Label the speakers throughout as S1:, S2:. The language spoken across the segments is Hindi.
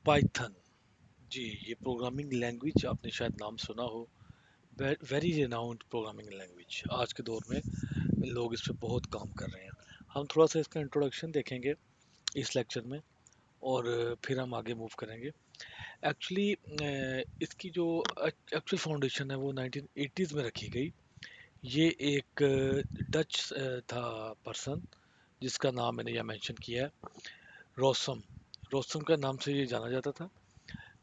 S1: पाइथन। जी, ये प्रोग्रामिंग लैंग्वेज आपने शायद नाम सुना हो। Very renowned programming language. आज के दौर में लोग इस पे बहुत काम कर रहे हैं। हम थोड़ा सा इसका इंट्रोडक्शन देखेंगे इस लेक्चर में, और फिर हम आगे मूव करेंगे। एक्चुअली इसकी जो एक्चुअल फाउंडेशन है वो 1980s में रखी गई। ये एक डच था पर्सन, जिसका नाम मैंने यहाँ मेंशन किया है, रोसम। रोसम का नाम से ये जाना जाता था।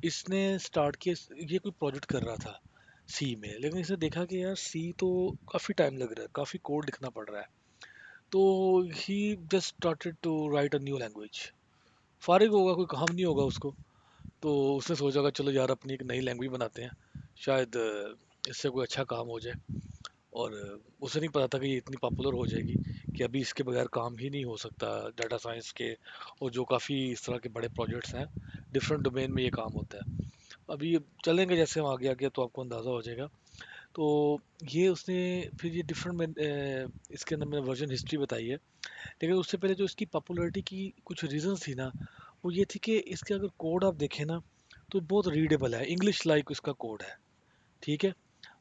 S1: इसने स्टार्ट किया, ये कोई प्रोजेक्ट कर रहा था सी में, लेकिन इसने देखा कि यार सी तो काफ़ी टाइम लग रहा है, काफ़ी कोड लिखना पड़ रहा है। तो he just started to write a new language. फारिग होगा, कोई काम नहीं होगा उसको, तो उसने सोचा कि चलो यार अपनी एक नई लैंग्वेज बनाते हैं, शायद इससे कोई अच्छा काम हो जाए। और उसे नहीं पता था कि ये इतनी पॉपुलर हो जाएगी कि अभी इसके बगैर काम ही नहीं हो सकता डाटा साइंस के। और जो काफ़ी इस तरह के बड़े प्रोजेक्ट्स हैं, डिफरेंट डोमेन में ये काम होता है। अभी चलेंगे जैसे हम आगे आगे तो आपको अंदाज़ा हो जाएगा। तो ये उसने फिर ये डिफरेंट इसके अंदर मैंने वर्जन हिस्ट्री बताई है। लेकिन उससे पहले जो इसकी पॉपुलैरिटी की कुछ रीजंस थी ना, वो ये थी कि इसके अगर कोड आप देखें ना, तो बहुत रीडेबल है, इंग्लिश लाइक इसका कोड है। ठीक है।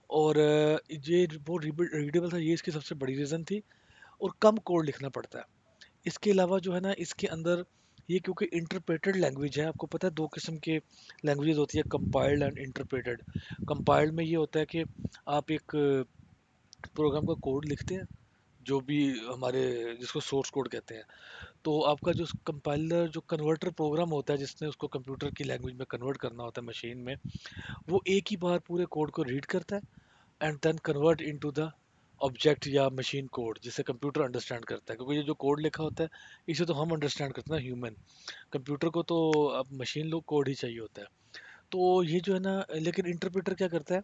S1: और ये बहुत रीडेबल था, ये इसकी सबसे बड़ी रीज़न थी। और कम कोड लिखना पड़ता है। इसके अलावा जो है ना, इसके अंदर ये क्योंकि इंटरप्रेटेड लैंग्वेज है, आपको पता है दो किस्म के लैंग्वेजेस होती है, कंपाइल्ड एंड इंटरप्रेटेड। कंपाइल्ड में ये होता है कि आप एक प्रोग्राम का कोड लिखते हैं, जो भी हमारे, जिसको सोर्स कोड कहते हैं। तो आपका जो कंपाइलर, जो कन्वर्टर प्रोग्राम होता है, जिसने उसको कंप्यूटर की लैंग्वेज में कन्वर्ट करना होता है मशीन में, वो एक ही बार पूरे कोड को रीड करता है and then convert into the object या मशीन कोड, जिसे कंप्यूटर अंडरस्टैंड करता है। क्योंकि ये जो कोड लिखा होता है, इसे तो हम अंडरस्टैंड करते हैं ह्यूमन, कंप्यूटर को तो अब मशीन लोग कोड ही चाहिए होता है। तो ये जो है ना, लेकिन इंटरप्रेटर क्या करता है,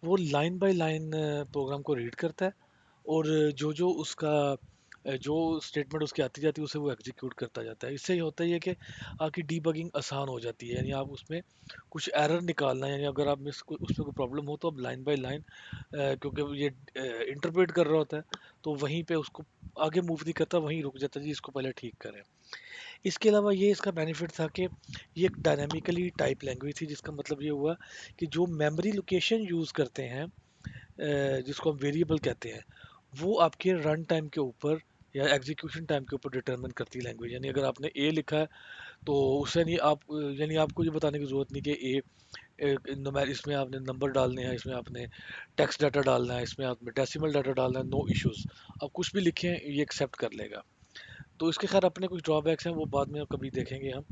S1: वो लाइन बाय लाइन प्रोग्राम को रीड करता है, और जो जो उसका जो स्टेटमेंट उसकी आती जाती है उसे वो एग्जीक्यूट करता जाता है। इससे ये होता ही है कि आपकी डीबगिंग आसान हो जाती है, यानी आप उसमें कुछ एरर निकालना है, यानी अगर आप उसमें कोई प्रॉब्लम हो तो आप लाइन बाय लाइन, क्योंकि ये इंटरप्रेट कर रहा होता है, तो वहीं पे उसको आगे मूव नहीं करता, वहीं रुक जाता है जी, इसको पहले ठीक करें। इसके अलावा ये इसका बेनिफिट था कि ये एक डायनामिकली टाइप लैंग्वेज थी, जिसका मतलब ये हुआ कि जो मेमोरी लोकेशन यूज़ करते हैं, जिसको हम वेरिएबल कहते हैं, वो आपके रन टाइम के ऊपर या एग्जीक्यूशन टाइम के ऊपर डिटरमिन करती है लैंग्वेज। यानी अगर आपने ए लिखा है, तो उससे नहीं आप, यानी आपको ये बताने की ज़रूरत नहीं कि ए इसमें आपने नंबर डालने हैं, इसमें आपने टेक्स्ट डाटा डालना है, इसमें आपने डेसिमल डाटा डालना है, नो इश्यूज। आप कुछ भी लिखें ये एक्सेप्ट कर लेगा। तो इसके खैर अपने कुछ ड्रॉबैक्स हैं, वो बाद में कभी देखेंगे हम।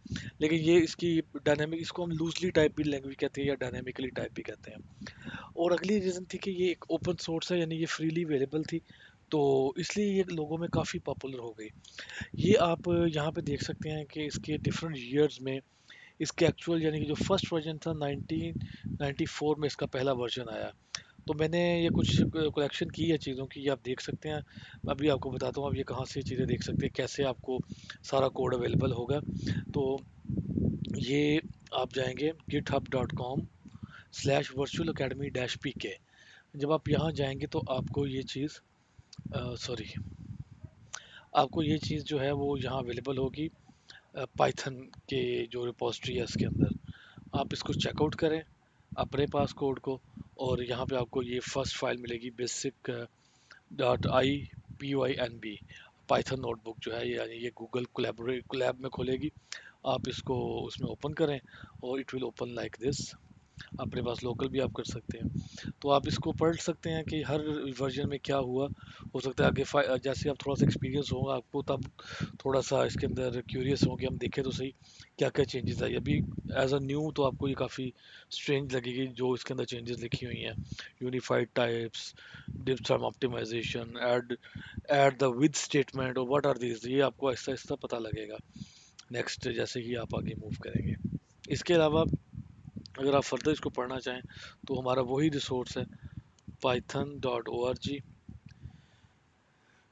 S1: लेकिन ये इसकी डायनामिक, इसको हम लूजली टाइप भी लैंग्वेज कहते हैं या डायनामिकली टाइप भी कहते हैं। और अगली रीज़न थी कि ये एक ओपन सोर्स है, यानी ये फ्रीली अवेलेबल थी, तो इसलिए ये लोगों में काफ़ी पॉपुलर हो गई। ये आप यहाँ पे देख सकते हैं कि इसके डिफरेंट ईयर्स में इसके एक्चुअल, यानी कि जो फर्स्ट वर्जन था 1994 में इसका पहला वर्जन आया। तो मैंने ये कुछ कलेक्शन की है चीज़ों की, ये आप देख सकते हैं। मैं अभी आपको बताता हूँ आप ये कहाँ से चीज़ें देख सकते हैं, कैसे आपको सारा कोड अवेलेबल होगा। तो ये आप जाएंगे github.com/virtualacademy-pk। जब आप यहाँ जाएंगे तो आपको ये चीज़, सॉरी, आपको ये चीज़ जो है वो यहाँ अवेलेबल होगी पाइथन के जो रिपोजिटरी है उसके अंदर। आप इसको चेकआउट करें अपने पास कोड को, और यहाँ पे आपको ये फर्स्ट फाइल मिलेगी, basic dot I P Y N B, Python notebook जो है, यानी ये गूगल कोलैब में खुलेगी। आप इसको उसमें ओपन करें और it will open like this. अपने पास लोकल भी आप कर सकते हैं। तो आप इसको पढ़ सकते हैं कि हर वर्जन में क्या हुआ। हो सकता है आगे जैसे आप थोड़ा सा एक्सपीरियंस होगा आपको, तब थोड़ा सा इसके अंदर क्यूरियस होंगे, हम देखें तो सही क्या क्या चेंजेस आई अभी। एज अ न्यू तो आपको ये काफ़ी स्ट्रेंज लगेगी जो इसके अंदर चेंजेस लिखी हुई हैं। Unified types, diff some optimization, add the with statement, और व्हाट आर दीज, ये आपको आहिस्ता आहिस्ता पता लगेगा नेक्स्ट जैसे ही आप आगे मूव करेंगे। इसके अलावा अगर आप फर्दर इसको पढ़ना चाहें तो हमारा वही रिसोर्स है python.org।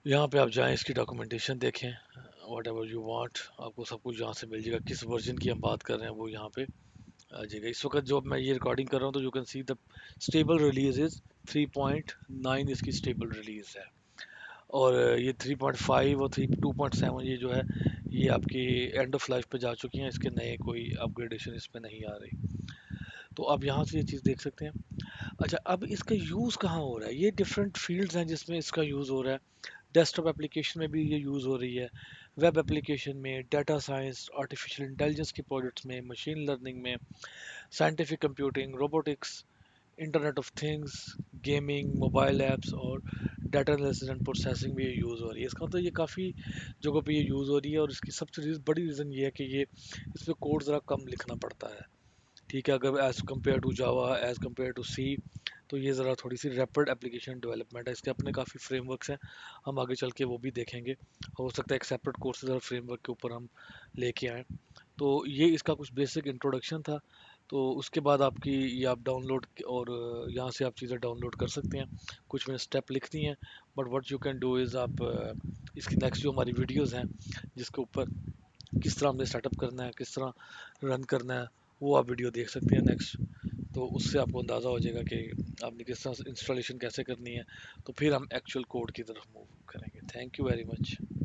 S1: यहाँ पे आप जाएं, इसकी डॉक्यूमेंटेशन देखें, वट एवर यू वांट, आपको सब कुछ यहाँ से मिल जाएगा। किस वर्जन की हम बात कर रहे हैं वो यहाँ पे आ जाएगा। इस वक्त जो मैं ये रिकॉर्डिंग कर रहा हूँ, तो you can see the stable release is 3.9, इसकी स्टेबल रिलीज है। और ये 3.5 और 2.7 ये जो है, ये आपकी एंड ऑफ लाइफ पे जा चुकी हैं, इसके नए कोई अपग्रेडेशन इस पे नहीं आ रही। तो आप यहाँ से ये चीज़ देख सकते हैं। अच्छा, अब इसका यूज़ कहाँ हो रहा है? ये डिफरेंट फील्ड्स हैं जिसमें इसका यूज़ हो रहा है। डेस्कटॉप एप्लीकेशन में भी ये यूज़ हो रही है, वेब एप्लीकेशन में, डाटा साइंस, आर्टिफिशियल इंटेलिजेंस के प्रोजेक्ट्स में, मशीन लर्निंग में, scientific computing, robotics, internet of things, gaming, mobile apps और डाटा एनालिसिस एंड प्रोसेसिंग में ये यूज़ हो रही है। इसका मतलब ये काफ़ी जगहों पे ये यूज़ हो रही है, और इसकी सबसे बड़ी रीज़न ये है कि ये इसमें कोड ज़रा कम लिखना पड़ता है। ठीक है, अगर as compare to Java, as compare to C, तो ये ज़रा थोड़ी सी रैपिड एप्लीकेशन डेवलपमेंट है। इसके अपने काफ़ी फ्रेमवर्क्स हैं, हम आगे चल के वो भी देखेंगे। हो सकता है एक सेपरेट कोर्सेज और फ्रेमवर्क के ऊपर हम लेके आएँ। तो ये इसका कुछ बेसिक इंट्रोडक्शन था। तो उसके बाद आपकी ये आप डाउनलोड और यहाँ से आप चीज़ें डाउनलोड कर सकते हैं। कुछ मैंने स्टेप लिख दी हैं, but what you can do is आप इसकी नेक्स्ट जो हमारी वीडियोज़ हैं जिसके ऊपर किस तरह हमने सेटअप करना है, किस तरह रन करना है, वो आप वीडियो देख सकते हैं नेक्स्ट। तो उससे आपको अंदाज़ा हो जाएगा कि आपने किस तरह इंस्टॉलेशन कैसे करनी है। तो फिर हम एक्चुअल कोड की तरफ मूव करेंगे। Thank you very much.